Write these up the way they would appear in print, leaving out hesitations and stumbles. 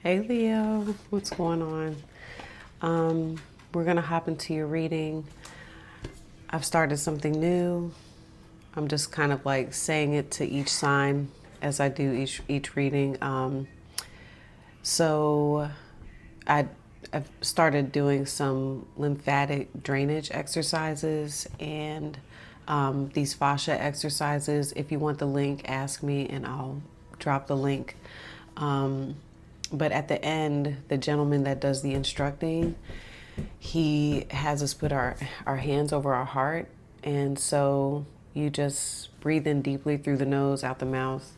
Hey Leo, what's going on? We're gonna hop into your reading. I've started something new. I'm just kind of like saying it to each sign as I do each reading. So I I've started doing some lymphatic drainage exercises and these fascia exercises. If you want the link, ask me and I'll drop the link. But at the end, the gentleman that does the instructing, he has us put our hands over our heart. And so you just breathe in deeply through the nose, out the mouth.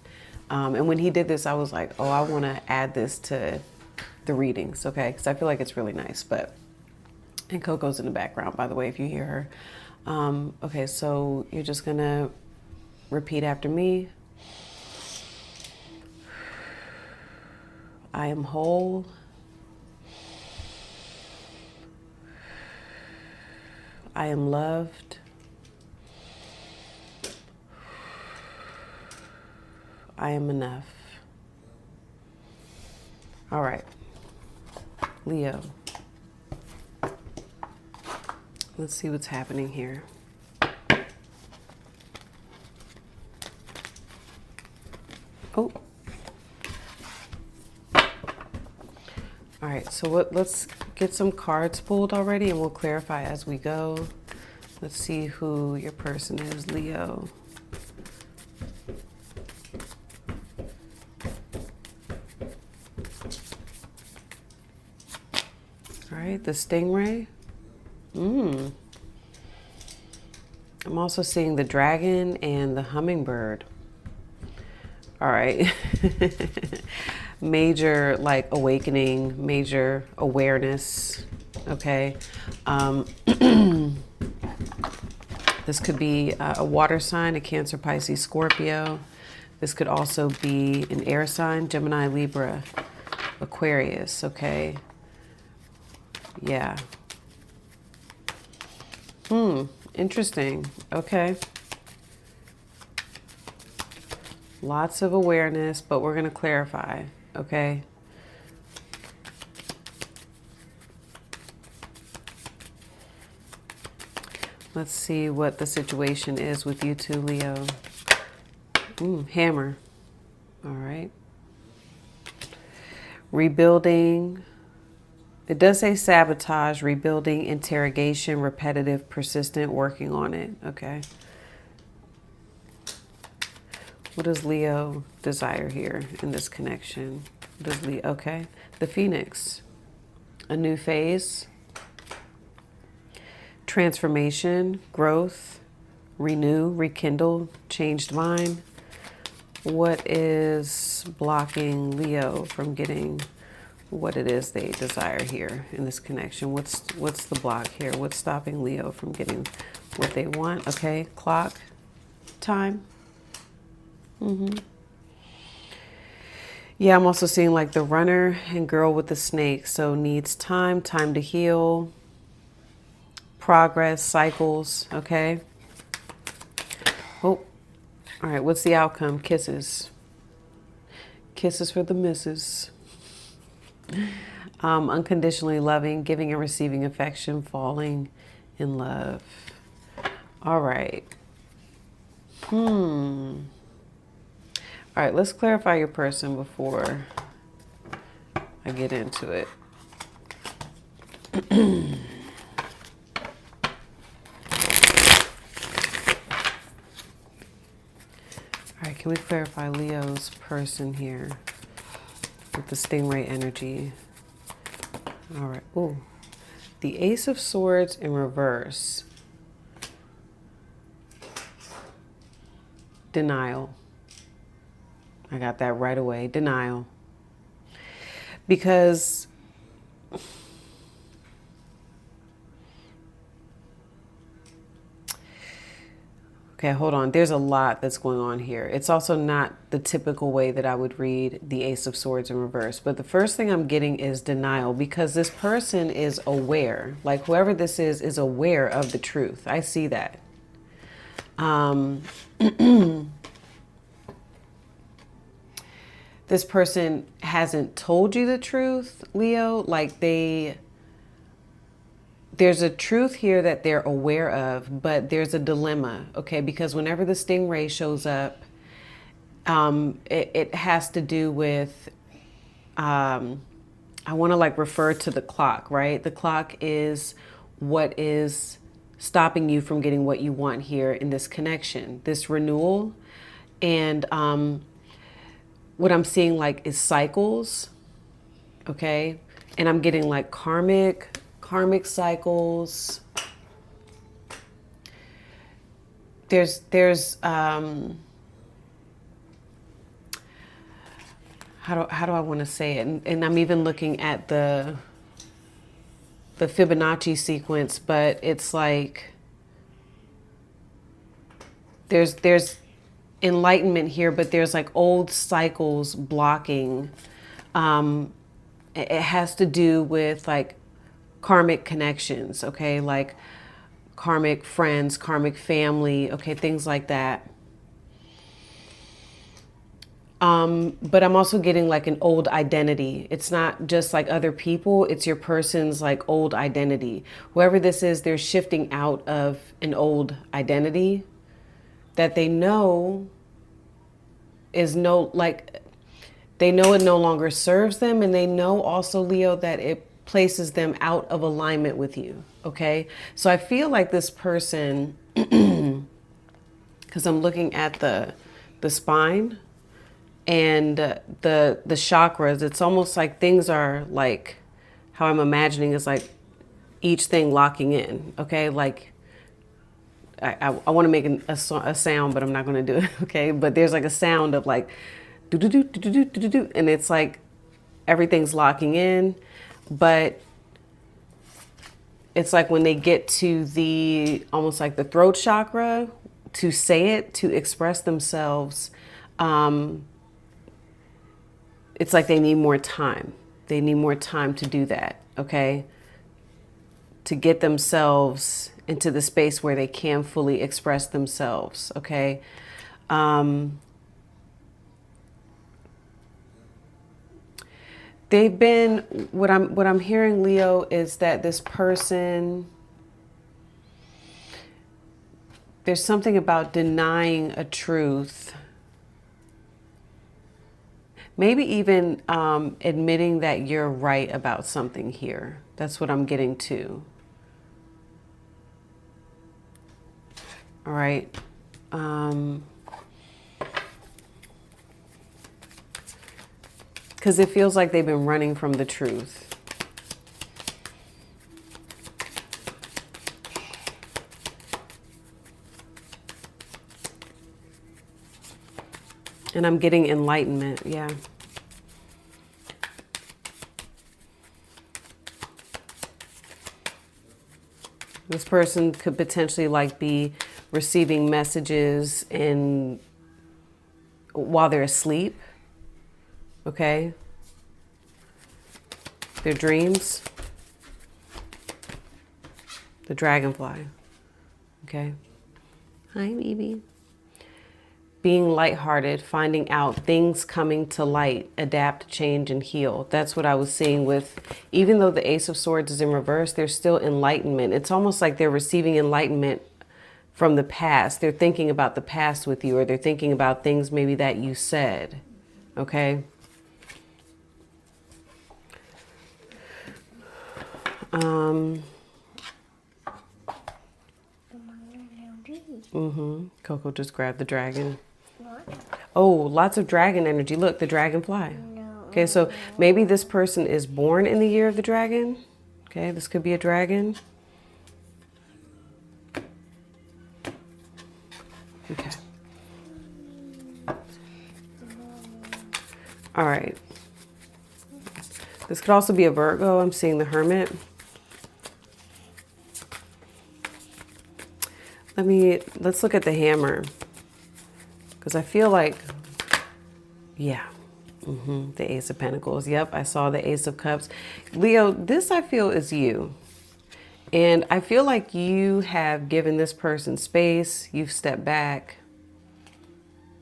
And when he did this, I was like, oh, I want to add this to the readings, okay? Because I feel like it's really nice. And Coco's in the background, by the way, if you hear her. Okay, so you're just going to repeat after me. I am whole. I am loved. I am enough. All right, Leo. Let's see what's happening here. Oh. All right, so let's get some cards pulled already and we'll clarify as we go. Let's see who your person is, Leo. All right, the stingray. I'm also seeing the dragon and the hummingbird. All right. Major like awakening, major awareness. Okay. This could be a water sign, a Cancer, Pisces, Scorpio. This could also be an air sign, Gemini, Libra, Aquarius. Okay. Yeah. Interesting. Okay. Lots of awareness, but we're going to clarify. Okay. Let's see what the situation is with you two, Leo. Hammer. All right. Rebuilding. It does say sabotage, rebuilding, interrogation, repetitive, persistent, working on it. Okay. What does Leo desire here in this connection? What does Leo? Okay. The Phoenix. A new phase. Transformation, growth, renew, rekindle, changed mind. What is blocking Leo from getting what it is they desire here in this connection? What's the block here? What's stopping Leo from getting what they want? Okay, clock, time. Yeah, I'm also seeing like the runner and girl with the snake. So needs time to heal, progress, cycles. Okay. Oh, all right. What's the outcome? Kisses. Kisses for the misses. Unconditionally loving, giving and receiving affection, falling in love. All right. All right, let's clarify your person before I get into it. All right, can we clarify Leo's person here with the stingray energy? All right. Oh, the Ace of Swords in reverse. Denial. I got that right away. Denial. Because okay, hold on. There's a lot that's going on here. It's also not the typical way that I would read the Ace of Swords in reverse. But the first thing I'm getting is denial because this person is aware. Like whoever this is aware of the truth. I see that. this person hasn't told you the truth, Leo. Like there's a truth here that they're aware of, but there's a dilemma, okay? Because whenever the stingray shows up, it has to do with, I want to like refer to the clock, right? The clock is what is stopping you from getting what you want here in this connection, this renewal. And what I'm seeing like is cycles, okay? And I'm getting like karmic cycles. There's how do I want to say it? And I'm even looking at the Fibonacci sequence, but it's like there's enlightenment here, but there's like old cycles blocking. It has to do with like karmic connections, okay? Like karmic friends, karmic family, okay, things like that. But I'm also getting like an old identity. It's not just like other people, it's your person's like old identity. Whoever this is, they're shifting out of an old identity that they know is they know it no longer serves them. And they know also, Leo, that it places them out of alignment with you. Okay. So I feel like this person, because I'm looking at the spine and the chakras, it's almost like things are like, how I'm imagining is like each thing locking in. Okay. Like I want to make a sound, but I'm not going to do it. Okay. But there's like a sound of like, do, do, do, do, do, do, do, do. And it's like everything's locking in, but it's like when they get to the, almost like the throat chakra, to say it, to express themselves, it's like they need more time. They need more time to do that, okay? To get themselves into the space where they can fully express themselves, okay? They've been, what I'm hearing, Leo, is that this person, there's something about denying a truth. Maybe even admitting that you're right about something here. That's what I'm getting to. All right. Because it feels like they've been running from the truth. And I'm getting enlightenment, yeah. This person could potentially like be receiving messages while they're asleep, okay? Their dreams. The dragonfly, okay? Hi, baby. Being lighthearted, finding out, things coming to light, adapt, change, and heal. That's what I was seeing with, even though the Ace of Swords is in reverse, there's still enlightenment. It's almost like they're receiving enlightenment from the past. They're thinking about the past with you, or they're thinking about things maybe that you said, okay? Coco just grabbed the dragon. Oh, lots of dragon energy. Look, the dragonfly. Okay, so maybe this person is born in the year of the dragon. Okay, this could be a dragon. Okay. All right. This could also be a Virgo. I'm seeing the Hermit. Let's look at the Hammer. Because I feel like, yeah, the Ace of Pentacles. Yep, I saw the Ace of Cups. Leo, this I feel is you. And I feel like you have given this person space. You've stepped back.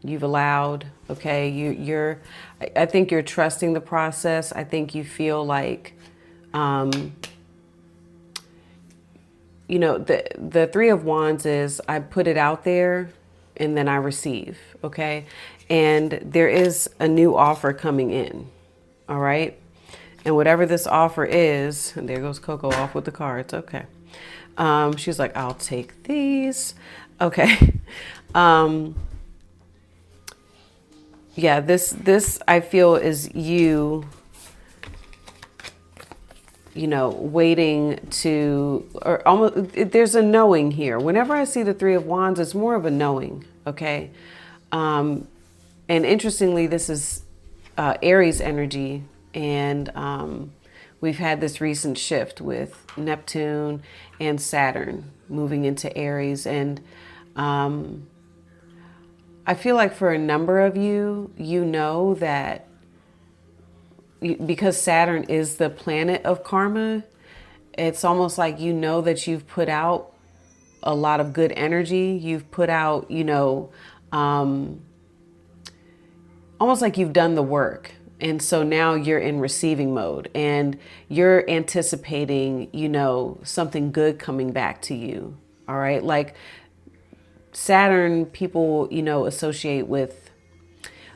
You've allowed, okay? I think you're trusting the process. I think you feel like, you know, the Three of Wands is I put it out there and then I receive, okay? And there is a new offer coming in, all right? And whatever this offer is, and there goes Coco off with the cards, okay. She's like, I'll take these, okay. Yeah, this I feel is you know, waiting to, or almost, there's a knowing here. Whenever I see the Three of Wands, it's more of a knowing, okay? And interestingly, this is Aries energy, and we've had this recent shift with Neptune and Saturn moving into Aries, and I feel like for a number of you, you know that because Saturn is the planet of karma, it's almost like you know that you've put out a lot of good energy. You've put out, you know, almost like you've done the work. And so now you're in receiving mode and you're anticipating, you know, something good coming back to you. All right. Like Saturn, people, you know, associate with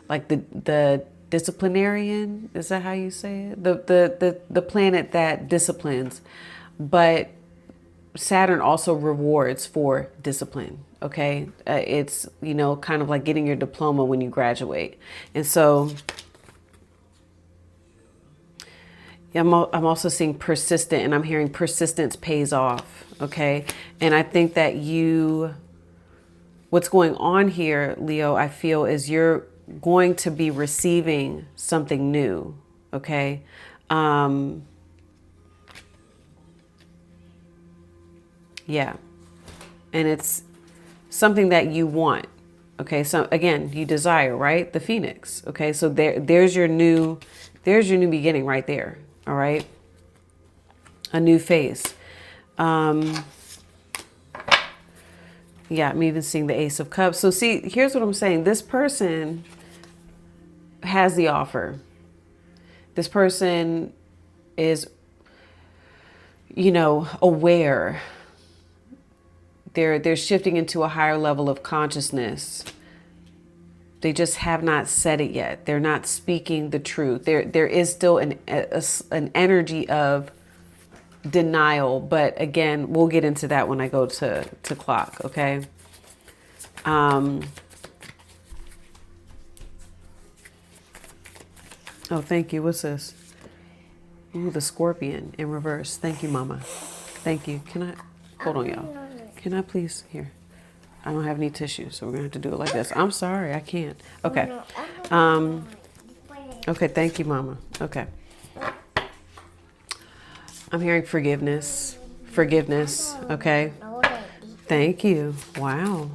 like the disciplinarian. Is that how you say it? The planet that disciplines. But Saturn also rewards for discipline. Okay. It's, you know, kind of like getting your diploma when you graduate. And so yeah, I'm also seeing persistent, and I'm hearing persistence pays off. Okay. And I think that what's going on here, Leo, I feel is you're going to be receiving something new. Okay. Yeah. And it's something that you want. Okay. So again, you desire, right? The Phoenix. Okay. So there's your new beginning right there. All right. A new phase. Yeah, I'm even seeing the Ace of Cups. So see, here's what I'm saying. This person has the offer. This person is, you know, aware. They're shifting into a higher level of consciousness. They just have not said it yet. They're not speaking the truth. There is still an energy of denial, but again, we'll get into that when I go to clock. Okay. Oh, thank you. What's this? Ooh, the Scorpion in reverse. Thank you, Mama. Thank you. Can I hold on, y'all? Can I please here? I don't have any tissue, so we're gonna have to do it like this. I'm sorry, I can't. Okay. Okay. Thank you, Mama. Okay. I'm hearing forgiveness. Forgiveness. Okay. Thank you. Wow.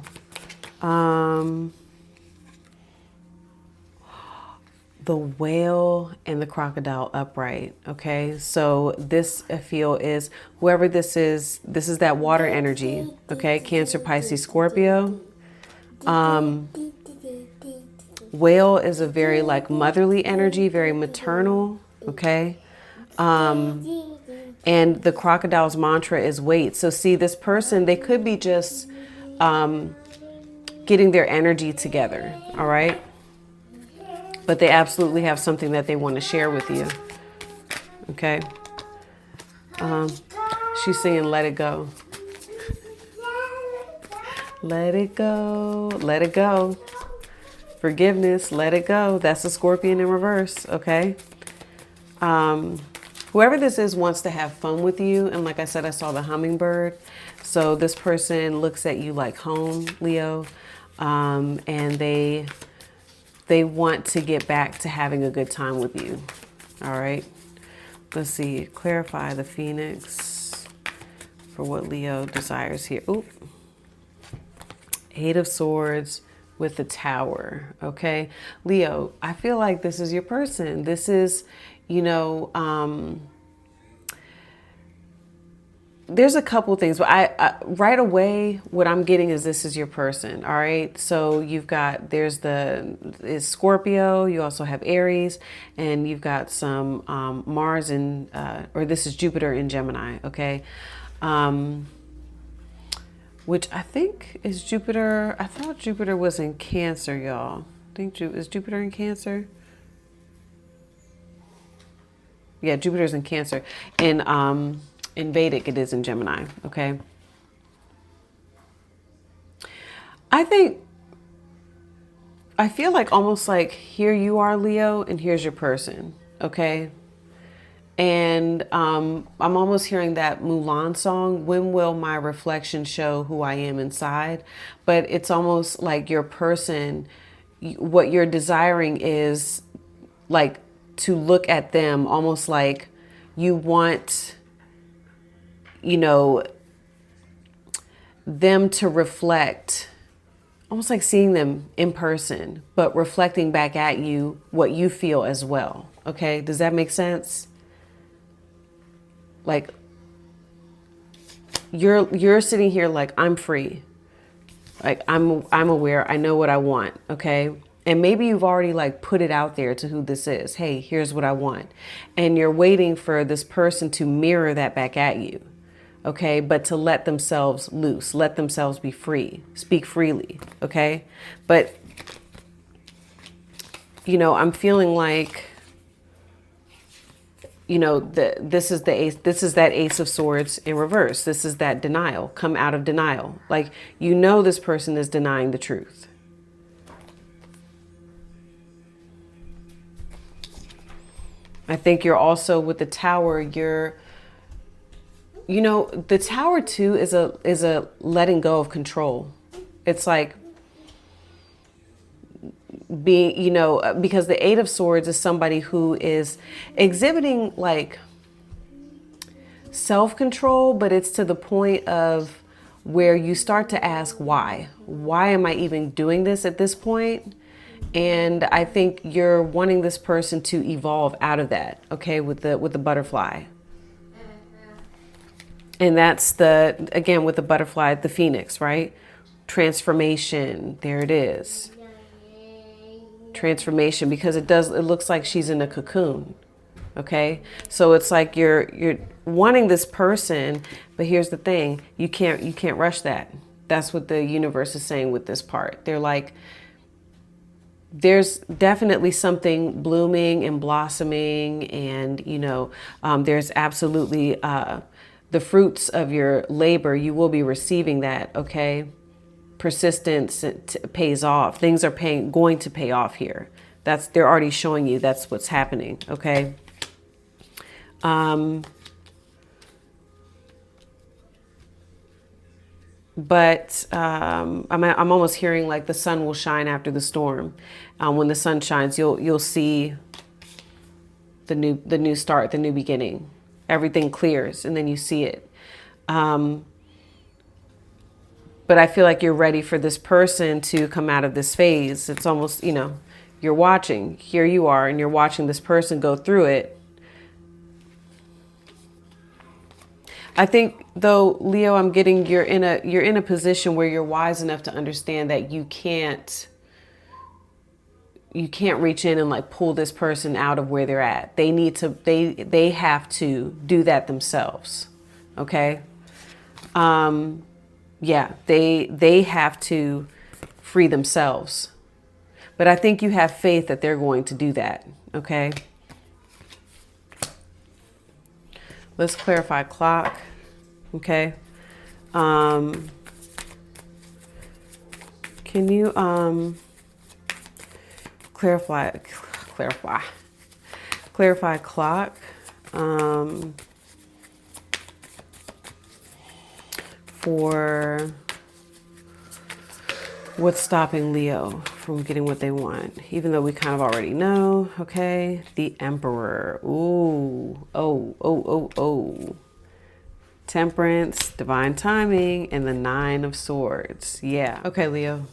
The whale and the crocodile upright. Okay. So this I feel is whoever this is that water energy. Okay. Cancer, Pisces, Scorpio. Whale is a very like motherly energy, very maternal. Okay. And the crocodile's mantra is wait. So see, this person, they could be just getting their energy together. All right. But they absolutely have something that they want to share with you. Okay. She's saying, let it go. Let it go. Let it go. Forgiveness. Let it go. That's a Scorpion in reverse. Okay. Whoever this is wants to have fun with you. And like I said, I saw the hummingbird. So this person looks at you like home, Leo. And they want to get back to having a good time with you. All right. Let's see. Clarify the Phoenix for what Leo desires here. Oop. Eight of Swords with the Tower. Okay. Leo, I feel like this is your person. This is, you know, there's a couple things, but I right away what I'm getting is this is your person. All right, so you've got is Scorpio. You also have Aries, and you've got some Mars and or this is Jupiter in Gemini. Okay, which I think is Jupiter. I thought Jupiter was in Cancer, y'all. Is Jupiter in Cancer? Yeah, Jupiter's in Cancer, and in Vedic, it is in Gemini, okay? I feel like almost like here you are, Leo, and here's your person, okay? And I'm almost hearing that Mulan song, when will my reflection show who I am inside? But it's almost like your person, what you're desiring is like to look at them almost like you want, you know, them to reflect, almost like seeing them in person, but reflecting back at you what you feel as well. Okay, does that make sense? Like you're sitting here like I'm free, like I'm aware, I know what I want. Okay, and maybe you've already like put it out there to who this is. Hey, here's what I want, and you're waiting for this person to mirror that back at you. Okay, but to let themselves loose, let themselves be free, speak freely. Okay, but you know, I'm feeling like, you know, this is the ace, this is that Ace of Swords in reverse. This is that denial, come out of denial. Like, you know, this person is denying the truth. I think you're also with the Tower, you know, the Tower too is a letting go of control. It's like being, you know, because the Eight of Swords is somebody who is exhibiting like self-control, but it's to the point of where you start to ask why am I even doing this at this point? And I think you're wanting this person to evolve out of that. Okay, with the butterfly. And that's again, with the butterfly, the phoenix, right? Transformation. There it is. Transformation, because it looks like she's in a cocoon. Okay. So it's like you're wanting this person, but here's the thing. You can't rush that. That's what the universe is saying with this part. They're like, there's definitely something blooming and blossoming, and, you know, there's absolutely, the fruits of your labor, you will be receiving that. Okay. Persistence pays off. Things are going to pay off here. They're already showing you that's what's happening. Okay. But I'm almost hearing like the sun will shine after the storm. When the sun shines, you'll see the new start, the new beginning. Everything clears, and then you see it. But I feel like you're ready for this person to come out of this phase. It's almost, you know, you're watching. Here you are, and you're watching this person go through it. I think, though, Leo, I'm getting you're in a position where you're wise enough to understand that you can't reach in and like pull this person out of where they're at. They need to, they have to do that themselves. Okay. Yeah, they have to free themselves. But I think you have faith that they're going to do that. Okay. Let's clarify clock. Okay. Can you clarify clock? For what's stopping Leo from getting what they want, even though we kind of already know. Okay, the Emperor. Ooh, oh. Temperance, divine timing, and the Nine of Swords. Yeah. Okay, Leo.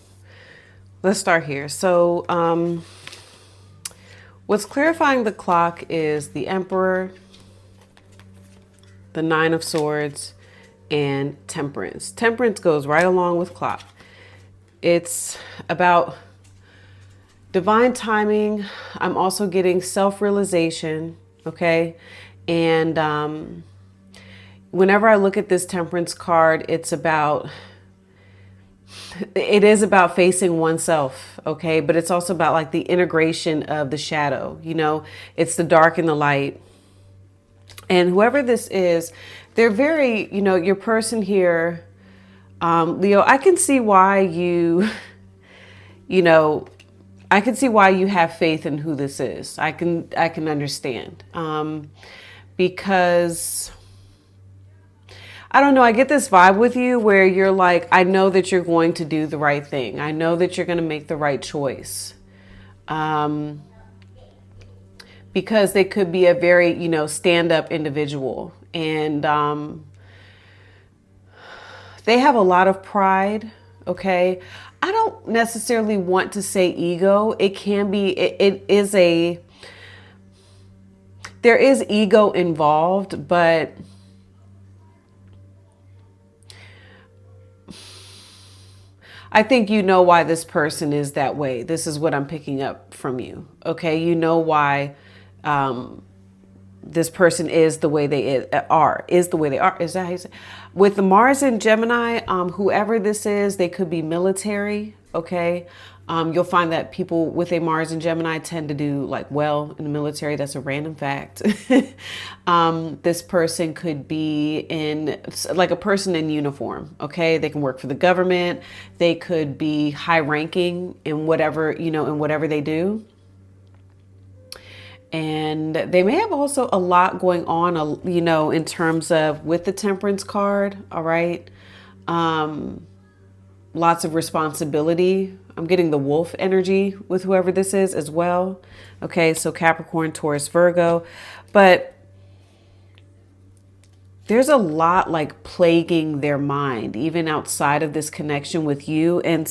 Let's start here. So, what's clarifying the clock is the Emperor, the Nine of Swords, and temperance. Temperance goes right along with clock. It's about divine timing. I'm also getting self-realization, okay? And whenever I look at this temperance card, it is about facing oneself, okay? But it's also about like the integration of the shadow, it's the dark and the light. And whoever this is, they're very, your person here, Leo, I can see why I can see why you have faith in who this is. I can understand. Because I don't know, I get this vibe with you where you're like, I know that you're going to do the right thing. I know that you're going to make the right choice. Because they could be a very, stand-up individual. And they have a lot of pride, okay? I don't necessarily want to say ego. It can be, there is ego involved, but I think you know why this person is that way. This is what I'm picking up from you, okay? You know why this person is the way they are. Is that how you say? With the Mars and Gemini, whoever this is, they could be military, okay? You'll find that people with a Mars and Gemini tend to do like well in the military. That's a random fact. This person could be in like a person in uniform, okay? They can work for the government. They could be high ranking in whatever, in whatever they do. And they may have also a lot going on, in terms of with the Temperance card. All right. Lots of responsibility. I'm getting the wolf energy with whoever this is as well. Okay. So Capricorn, Taurus, Virgo, but there's a lot like plaguing their mind, even outside of this connection with you. And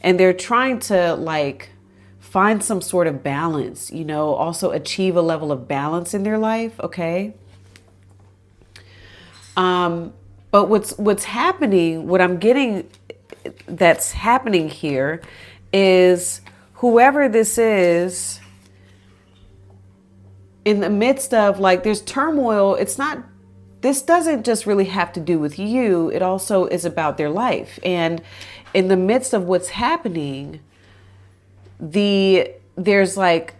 they're trying to like find some sort of balance, also achieve a level of balance in their life, okay? But what's happening, what I'm getting that's happening here is whoever this is, in the midst of like, there's turmoil, this doesn't just really have to do with you, it also is about their life. And in the midst of what's happening, there's like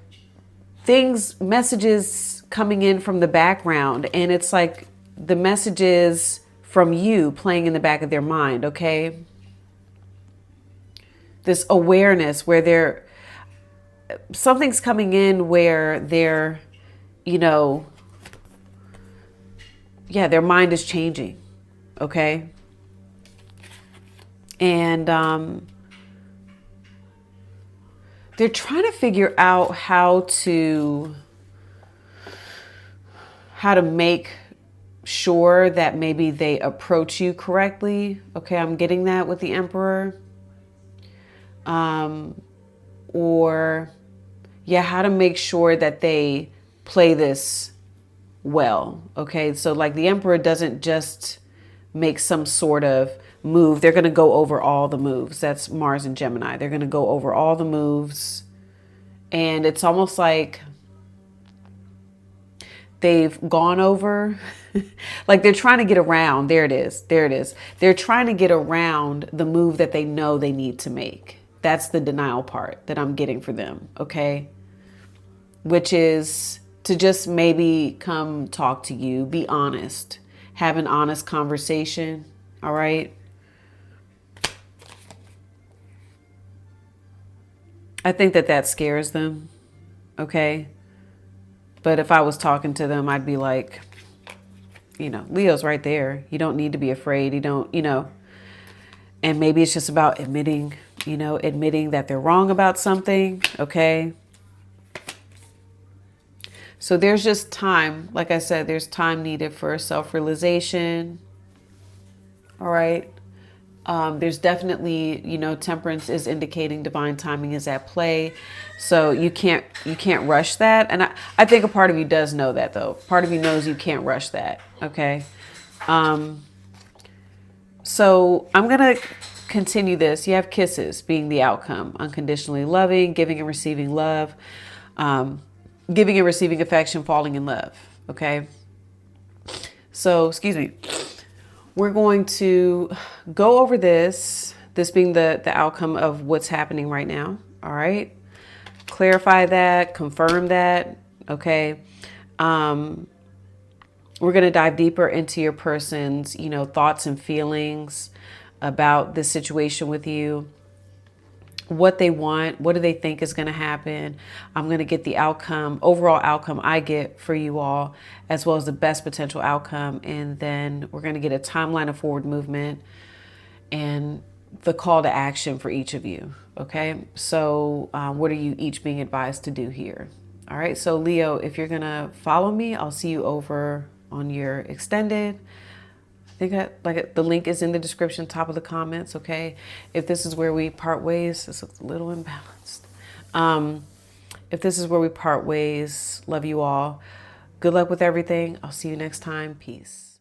messages coming in from the background, and it's like the messages from you playing in the back of their mind, okay? This awareness where something's coming in where their mind is changing, okay? And they're trying to figure out how to make sure that maybe they approach you correctly. Okay, I'm getting that with the Emperor. Or how to make sure that they play this well. Okay, so like the Emperor doesn't just make some sort of move. They're going to go over all the moves. That's Mars and Gemini. They're going to go over all the moves. And it's almost like they've gone over, like they're trying to get around. There it is. They're trying to get around the move that they know they need to make. That's the denial part that I'm getting for them. Okay. Which is to just maybe come talk to you, be honest, have an honest conversation. All right. I think that scares them, okay? But if I was talking to them, I'd be like, Leo's right there. You don't need to be afraid. You don't, and maybe it's just about admitting that they're wrong about something, okay? So there's just time. Like I said, there's time needed for self-realization, all right? There's definitely, temperance is indicating divine timing is at play. So you can't rush that. And I think a part of you does know that though. Part of you knows you can't rush that. Okay. So I'm going to continue this. You have kisses being the outcome, unconditionally loving, giving and receiving love, giving and receiving affection, falling in love. Okay. So, excuse me. We're going to go over this being the outcome of what's happening right now. All right. Clarify that, confirm that. Okay. We're going to dive deeper into your person's, thoughts and feelings about this situation with you, what they want, what do they think is going to happen. I'm going to get the outcome, overall outcome I get for you all, as well as the best potential outcome. And then we're going to get a timeline of forward movement and the call to action for each of you. Okay. So what are you each being advised to do here? All right. So Leo, if you're going to follow me, I'll see you over on your extended. I think that the link is in the description, top of the comments. Okay. If this is where we part ways, this looks a little imbalanced. If this is where we part ways, love you all. Good luck with everything. I'll see you next time. Peace.